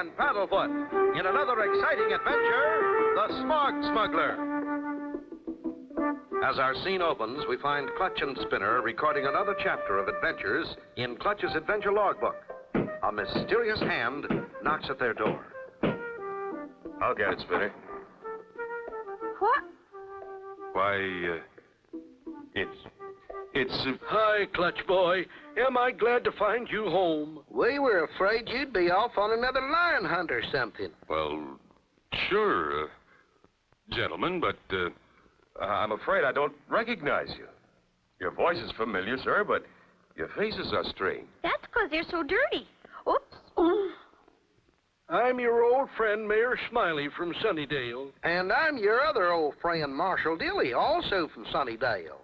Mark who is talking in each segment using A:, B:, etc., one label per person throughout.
A: and Paddlefoot in another exciting adventure, the Smog Smuggler. As our scene opens, we find Clutch and Spinner recording another chapter of adventures in Clutch's adventure logbook. A mysterious hand knocks at their door.
B: I'll get it, Spinner.
C: What?
B: Why, it's...
D: Hi, Clutch boy. Am I glad to find you home?
E: We were afraid you'd be off on another lion hunt or something.
B: Well, sure, gentlemen, but, I'm afraid I don't recognize you. Your voice is familiar, sir, but your faces are strange.
C: That's because they're so dirty. Oops.
D: I'm your old friend, Mayor Smiley from Sunnydale.
E: And I'm your other old friend, Marshal Dilly, also from Sunnydale,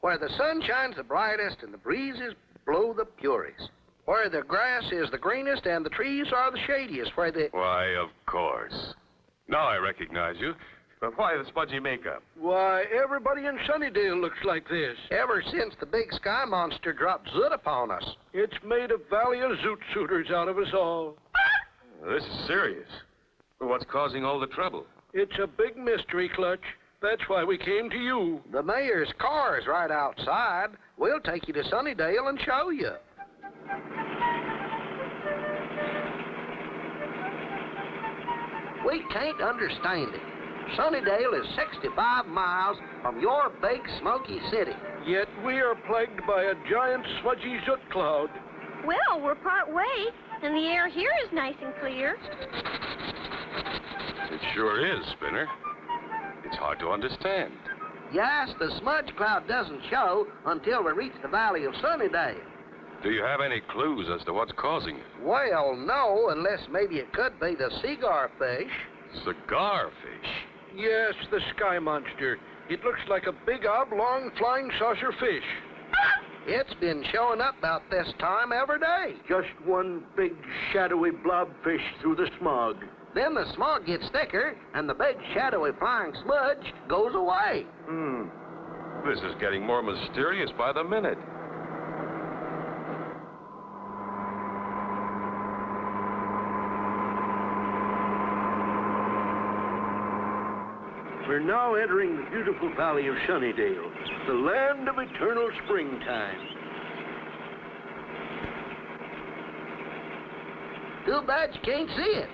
E: where the sun shines the brightest and the breezes blow the purest, where the grass is the greenest and the trees are the shadiest, where the...
B: Why, of course. Now I recognize you. But why the smudgy makeup?
D: Why, everybody in Sunnydale looks like this.
E: Ever since the big sky monster dropped Zoot upon us.
D: It's made a valley of zoot suitors out of us all.
B: This is serious. What's causing all the trouble?
D: It's a big mystery, Clutch. That's why we came to you.
E: The mayor's car is right outside. We'll take you to Sunnydale and show you. We can't understand it. Sunnydale is 65 miles from your big smoky city.
D: Yet we are plagued by a giant smudgy zoot cloud.
C: Well, we're part way, and the air here is nice and clear.
B: It sure is, Spinner. It's hard to understand.
E: Yes, the smudge cloud doesn't show until we reach the valley of Sunnydale.
B: Do you have any clues as to what's causing it?
E: Well, no, unless maybe it could be the cigar fish.
B: Cigar fish?
D: Yes, the sky monster. It looks like a big oblong flying saucer fish.
E: It's been showing up about this time every day.
D: Just one big shadowy blobfish through the smog.
E: Then the smog gets thicker, and the big shadowy flying smudge goes away.
B: This is getting more mysterious by the minute.
D: We're now entering the beautiful valley of Sunnydale, the land of eternal springtime.
E: Too bad you can't see it.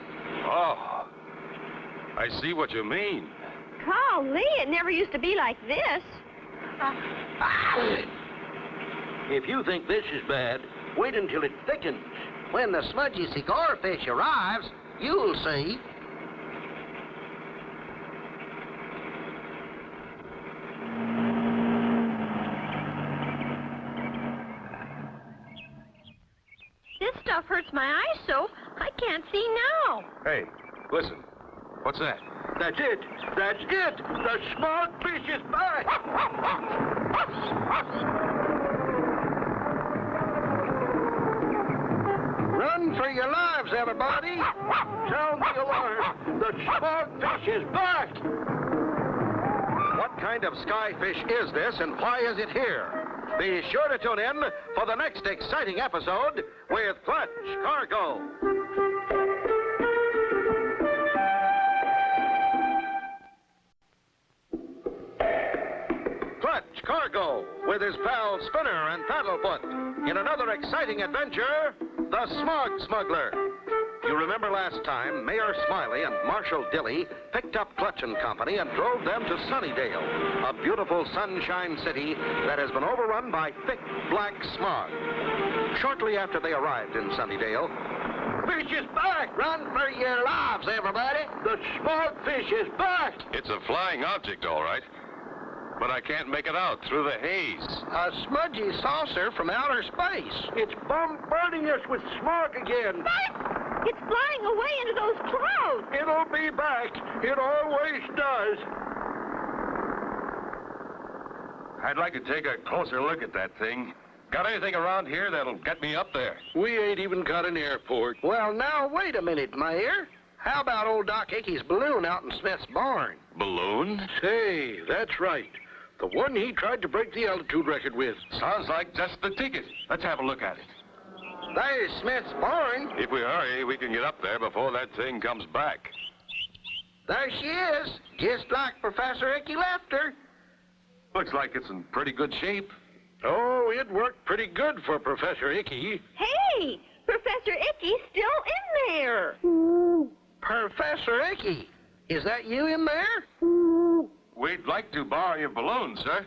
B: Oh, I see what you mean.
C: Golly, it never used to be like this.
D: If you think this is bad, wait until it thickens.
E: When the smudgy cigar fish arrives, you'll see.
C: This stuff hurts my eyes so I can't see now.
B: Hey, listen. What's that?
D: That's it. That's it. The smog fish is back.
E: Run for your lives, everybody.
D: Sound the alarm. The smog fish is back.
A: What kind of skyfish is this, and why is it here? Be sure to tune in for the next exciting episode with Clutch Cargo. Clutch Cargo with his pals Spinner and Paddlefoot in another exciting adventure, the Smog Smuggler. You remember last time, Mayor Smiley and Marshal Dilly picked up Clutch and Company and drove them to Sunnydale, a beautiful sunshine city that has been overrun by thick black smog. Shortly after they arrived in Sunnydale,
E: Fish is back. Run for your lives, everybody.
D: The smog fish is back.
B: It's a flying object, all right. But I can't make it out through the haze.
E: A smudgy saucer from outer space.
D: It's bombarding us with smog again.
C: It's flying away into those clouds.
D: It'll be back. It always does.
B: I'd like to take a closer look at that thing. Got anything around here that'll get me up there?
D: We ain't even got an airport.
E: Well, now, wait a minute, Mayor. How about old Doc Ickey's balloon out in Smith's barn?
B: Balloon?
D: Say, that's right. The one he tried to break the altitude record with.
B: Sounds like just the ticket. Let's have a look at it.
E: There's Smith's barn.
B: If we hurry, we can get up there before that thing comes back.
E: There she is, just like Professor Icky left her.
B: Looks like it's in pretty good shape.
D: Oh, it worked pretty good for Professor Icky.
C: Hey, Professor Icky's still in there.
E: Professor Icky, is that you in there?
B: We'd like to borrow your balloon, sir.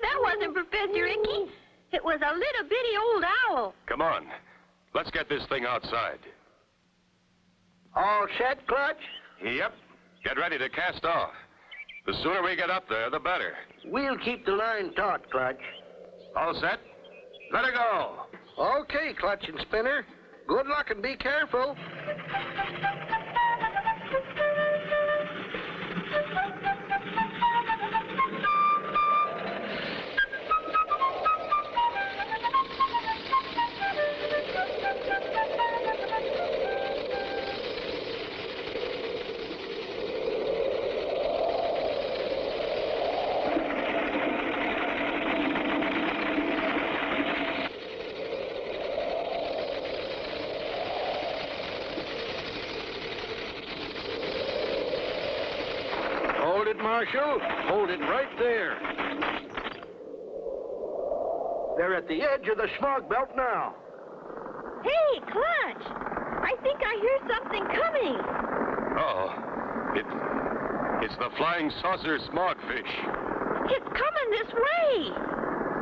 C: That wasn't Professor Icky. It was a little bitty old owl.
B: Come on. Let's get this thing outside.
E: All set, Clutch?
B: Yep. Get ready to cast off. The sooner we get up there, the better.
E: We'll keep the line taut, Clutch.
B: All set? Let her go.
E: Okay, Clutch and Spinner. Good luck and be careful.
D: Hold it, Marshal. Hold it right there. They're at the edge of the smog belt now.
C: Hey, Clutch. I think I hear something coming.
B: It's the flying saucer smogfish.
C: It's coming this way.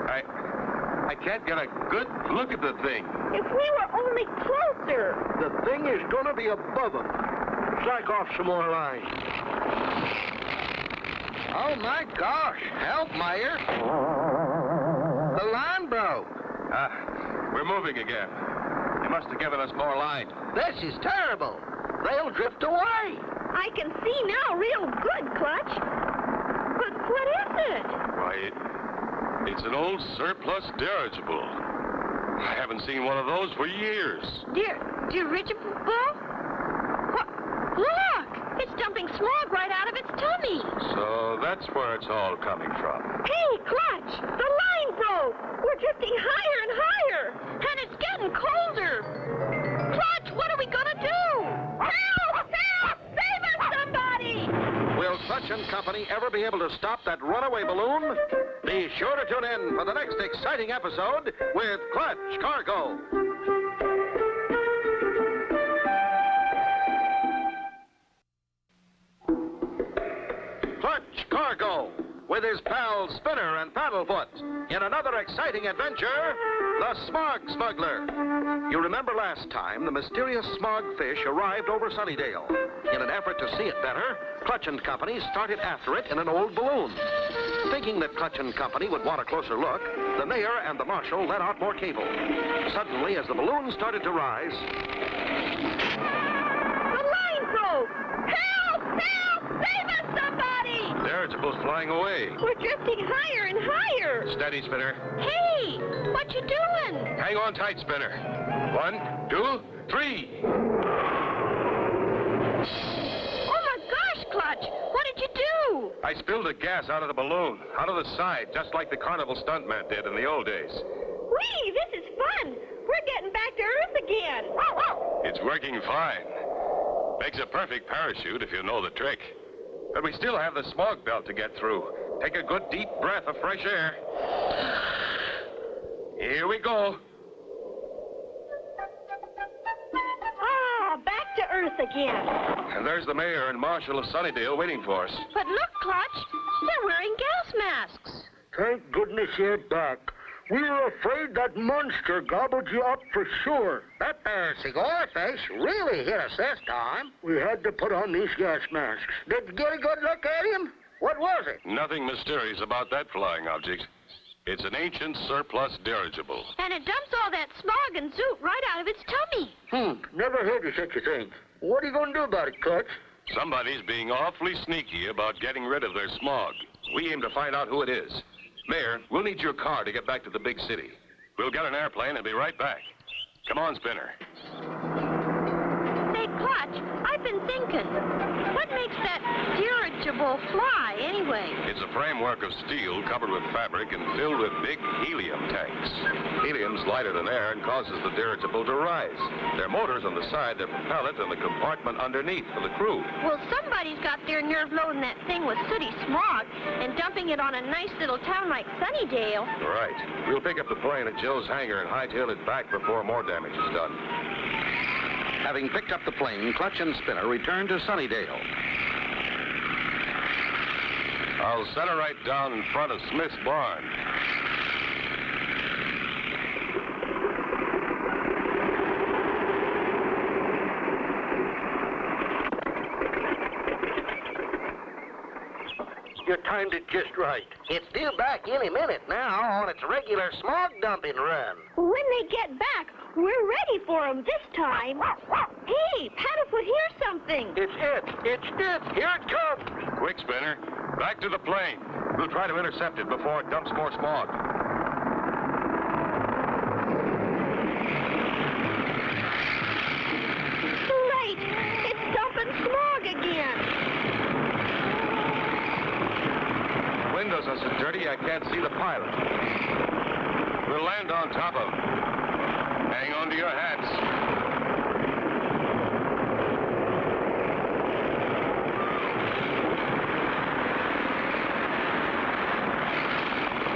B: I can't get a good look at the thing.
C: If we were only closer.
D: The thing is going to be above them. Strike off some more lines.
E: Oh, my gosh. Help, Mayor. The line broke.
B: We're moving again. They must have given us more line.
E: This is terrible. They'll drift away.
C: I can see now real good, Clutch. But what is it?
B: Why, it's an old surplus dirigible. I haven't seen one of those for years.
C: Dirigible? What? Look! It's dumping smog right out of its tummy.
B: So that's where it's all coming from.
C: Hey, Clutch! The line broke! We're drifting higher and higher! And it's getting colder! Clutch, what are we gonna do? Help! Help! Save us, somebody!
A: Will Clutch and Company ever be able to stop that runaway balloon? Be sure to tune in for the next exciting episode with Clutch Cargo. Clutch Cargo, with his pals Spinner and Paddlefoot, in another exciting adventure, the Smog Smuggler. You remember last time the mysterious smog fish arrived over Sunnydale. In an effort to see it better, Clutch and Company started after it in an old balloon. Thinking that Clutch and Company would want a closer look, the mayor and the marshal let out more cable. Suddenly, as the balloon started to rise...
C: The line broke! Help! Help! Save us, somebody!
B: Dirigible's flying away.
C: We're drifting higher and higher.
B: Steady, Spinner.
C: Hey! What you doing?
B: Hang on tight, Spinner. 1, 2, 3.
C: Oh, my gosh, Clutch! What did you do?
B: I spilled the gas out of the balloon, out of the side, just like the carnival stuntman did in the old days.
C: Whee! This is fun! We're getting back to Earth again!
B: It's working fine. Makes a perfect parachute if you know the trick. But we still have the smog belt to get through. Take a good deep breath of fresh air. Here we go.
C: Ah, back to Earth again.
B: And there's the mayor and marshal of Sunnydale waiting for us.
C: But look, Clutch, they're wearing gas masks.
D: Thank goodness you're back. We were afraid that monster gobbled you up for sure.
E: That there cigar face really hit us this time.
D: We had to put on these gas masks.
E: Did you get a good look at him? What was it?
B: Nothing mysterious about that flying object. It's an ancient surplus dirigible.
C: And it dumps all that smog and soot right out of its tummy.
D: Never heard of such a thing. What are you going to do about it, Clutch?
B: Somebody's being awfully sneaky about getting rid of their smog. We aim to find out who it is. Mayor, we'll need your car to get back to the big city. We'll get an airplane and be right back. Come on, Spinner.
C: Say, Clutch, I've been thinking. What makes that dirigible dirigible fly, anyway?
B: It's a framework of steel covered with fabric and filled with big helium tanks. Helium's lighter than air and causes the dirigible to rise. There are motors on the side that propel it and the compartment underneath for the crew.
C: Well, somebody's got their nerve loading that thing with sooty smog and dumping it on a nice little town like Sunnydale.
B: Right. We'll pick up the plane at Joe's hangar and hightail it back before more damage is done.
A: Having picked up the plane, Clutch and Spinner returned to Sunnydale.
B: I'll set her right down in front of Smith's barn.
E: You timed it just right. It's due back any minute now on its regular smog dumping run.
C: When they get back, we're ready for them this time. Hey, Paddlefoot, here's something.
E: It's it. It's it. Here it comes.
B: Quick, Spinner. Back to the plane. We'll try to intercept it before it dumps more smog.
C: Great. It's dumping smog again.
B: The windows are so dirty I can't see the pilot. We'll land on top of him. Hang on to your hats.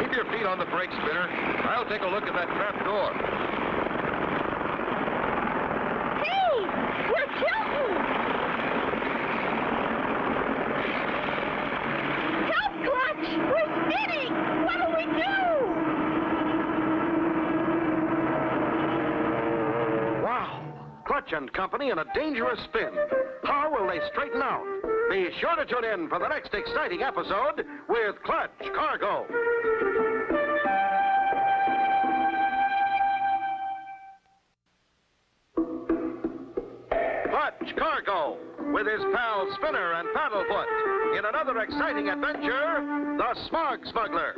B: Keep your feet on the brake, Spinner. I'll take a look at that trap door.
C: Hey, we're tilting. Help, Clutch. We're spinning. What do we do?
A: Wow! Clutch and Company in a dangerous spin. How will they straighten out? Be sure to tune in for the next exciting episode with Clutch Cargo. Clutch Cargo, with his pals Spinner and Paddlefoot, in another exciting adventure, the Smog Smuggler.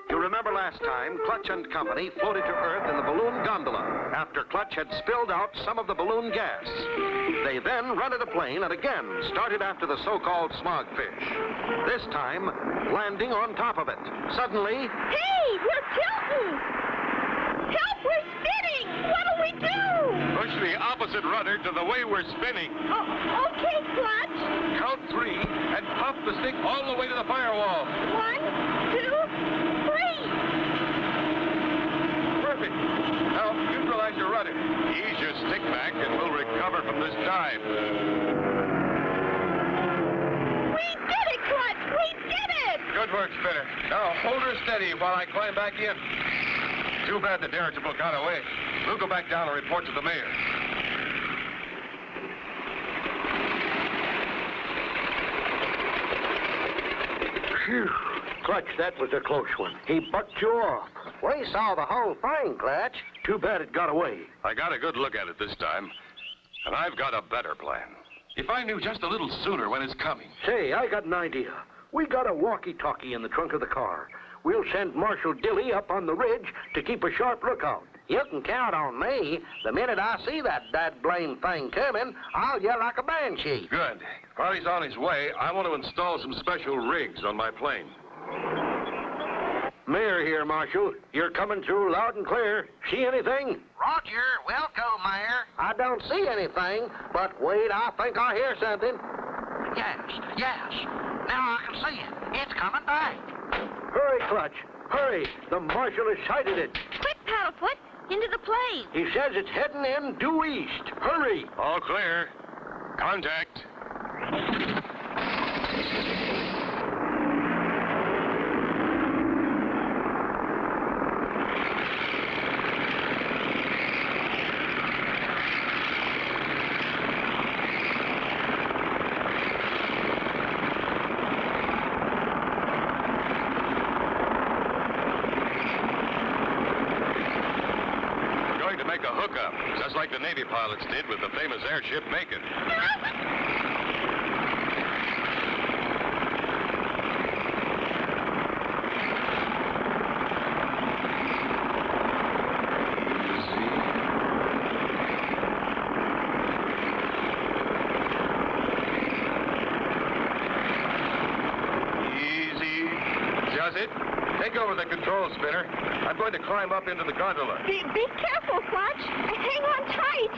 A: You remember last time, Clutch and Company floated to Earth in the balloon gondola after Clutch had spilled out some of the balloon gas. They then rented a plane and again started after the so-called smogfish. This time, landing on top of it. Suddenly,
C: Hey, we're tilting. Help, we're spinning. What do we do?
B: Push the opposite rudder to the way we're spinning.
C: Oh, okay, Clutch.
B: Count 3 and pump the stick all the way to the firewall.
C: 1, 2, 3.
B: Perfect. Now, neutralize your rudder. Ease your stick back and we'll recover from this dive.
C: We did it, Clutch. We did it.
B: Good work, Spinner. Now, hold her steady while I climb back in. Too bad the dirigible got away. We'll go back down and report to the mayor.
D: Phew. Clutch, that was a close one. He bucked you off.
E: We saw the whole thing, Clutch.
D: Too bad it got away.
B: I got a good look at it this time, and I've got a better plan. If I knew just a little sooner when it's coming.
D: Say, I got an idea. We got a walkie-talkie in the trunk of the car. We'll send Marshal Dilly up on the ridge to keep a sharp lookout.
E: You can count on me. The minute I see that dad-blame thing coming, I'll yell like a banshee.
B: Good. While he's on his way, I want to install some special rigs on my plane.
D: Mayor here, Marshal. You're coming through loud and clear. See anything?
E: Roger. Welcome, Mayor. I don't see anything, but wait, I think I hear something. Yes. Now I can see it. It's coming back.
D: Hurry, Clutch. Hurry. The Marshal has sighted it.
C: Quick, Paddlefoot. Into the plane.
D: He says it's heading in due east. Hurry.
B: All clear. Contact. Make a hookup, just like the Navy pilots did with the famous airship Macon. Take over the control, Spinner. I'm going to climb up into the gondola.
C: Be careful, Clutch. Hang on tight.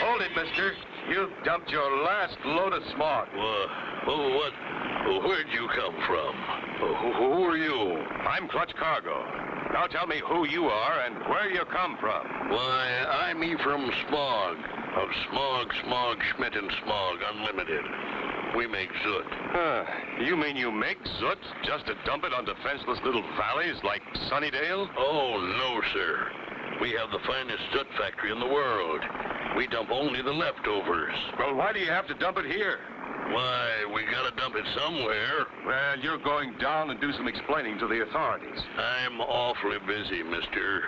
B: Hold it, mister. You've dumped your last load of smog.
F: What? Where'd you come from? Who are you?
B: I'm Clutch Cargo. Now tell me who you are and where you come from.
F: Why, I'm Ephraim Smog of Smog, Schmidt and Smog Unlimited. We make soot.
B: You mean you make soot just to dump it on defenseless little valleys like Sunnydale?
F: Oh, no, sir. We have the finest soot factory in the world. We dump only the leftovers.
B: Well, why do you have to dump it here?
F: Why, we gotta dump it somewhere.
B: Well, you're going down and do some explaining to the authorities.
F: I'm awfully busy, mister.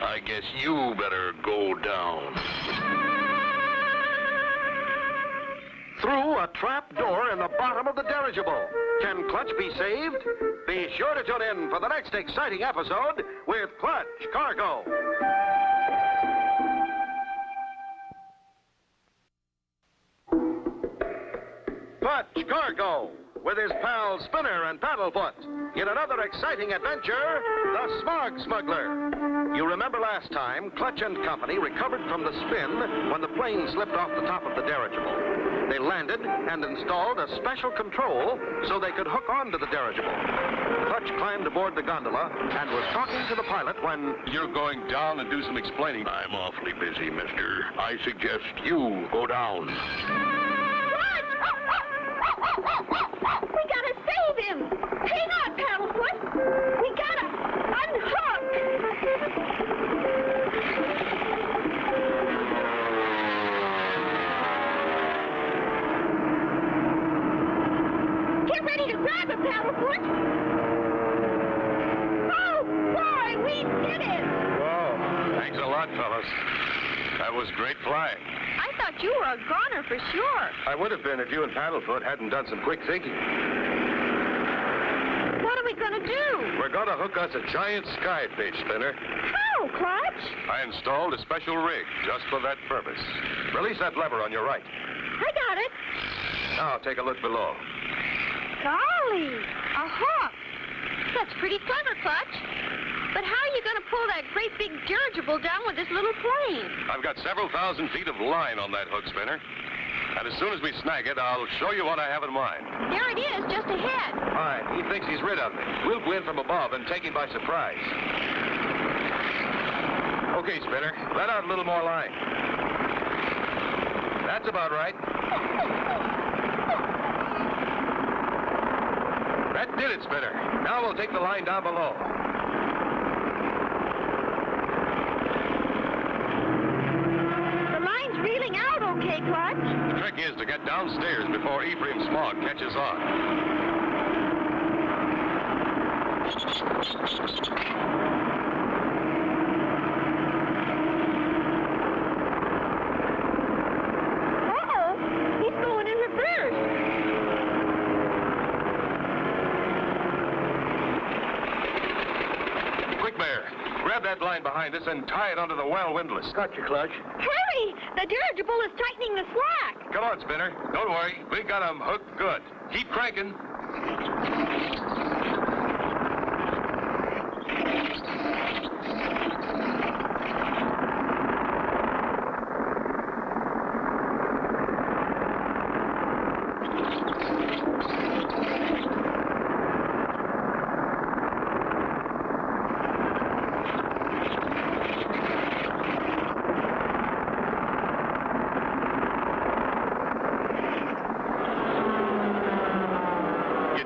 F: I guess you better go down.
A: Through a trap door in the bottom of the dirigible. Can Clutch be saved? Be sure to tune in for the next exciting episode with Clutch Cargo. Clutch Cargo, with his pals Spinner and Paddlefoot, in another exciting adventure, the Smog Smuggler. You remember last time, Clutch and company recovered from the spin when the plane slipped off the top of the dirigible. They landed and installed a special control so they could hook onto the dirigible. Clutch climbed aboard the gondola and was talking to the pilot when...
B: You're going down and do some explaining.
F: I'm awfully busy, mister. I suggest you go down.
C: We gotta save him! Hang on, Paddlefoot! We gotta unhook! Get ready to grab him, Paddlefoot! Oh, boy, we did it!
B: Whoa, thanks a lot, fellas. That was great flying.
C: I thought you were a goner for sure.
B: I would have been if you and Paddlefoot hadn't done some quick thinking.
C: What are we gonna do?
B: We're gonna hook us a giant skyfish, Spinner.
C: How, Clutch?
B: I installed a special rig just for that purpose. Release that lever on your right.
C: I got it.
B: Now take a look below.
C: Golly, a hook. That's pretty clever, Clutch. But how are you going to pull that great big dirigible down with this little plane?
B: I've got several thousand feet of line on that hook, Spinner. And as soon as we snag it, I'll show you what I have in mind.
C: There it is, just ahead.
B: Fine. He thinks he's rid of me. We'll go in from above and take him by surprise. Okay, Spinner. Let out a little more line. That's about right. That did it, Spinner. Now we'll take the line down below.
C: The line's reeling out okay, Clutch.
B: The trick is to get downstairs before Ephraim Smog catches on.
C: Uh-oh, he's going in reverse.
B: Grab that line behind us and tie it onto the well windlass.
D: Gotcha, Clutch.
C: Hurry! The dirigible is tightening the slack.
B: Come on, Spinner. Don't worry. We got 'em hooked good. Keep cranking.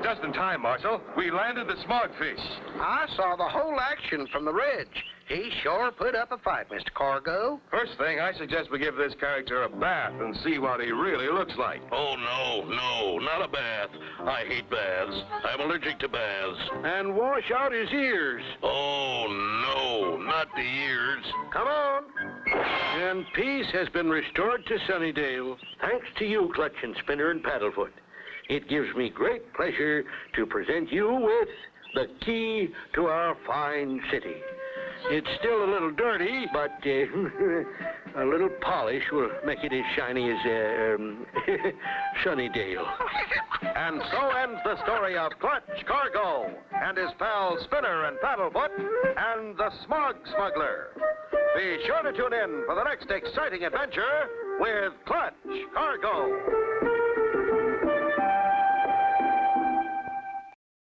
B: Just in time, Marshal. We landed the smogfish.
E: I saw the whole action from the ridge. He sure put up a fight, Mr. Cargo.
B: First thing, I suggest we give this character a bath and see what he really looks like.
F: Oh, no, not a bath. I hate baths. I'm allergic to baths.
D: And wash out his ears.
F: Oh, no, not the ears.
D: Come on. And peace has been restored to Sunnydale, thanks to you, Clutch and Spinner and Paddlefoot. It gives me great pleasure to present you with the key to our fine city. It's still a little dirty, but a little polish will make it as shiny as Sunnydale.
A: And so ends the story of Clutch Cargo and his pals Spinner and Paddlefoot and the Smog Smuggler. Be sure to tune in for the next exciting adventure with Clutch Cargo.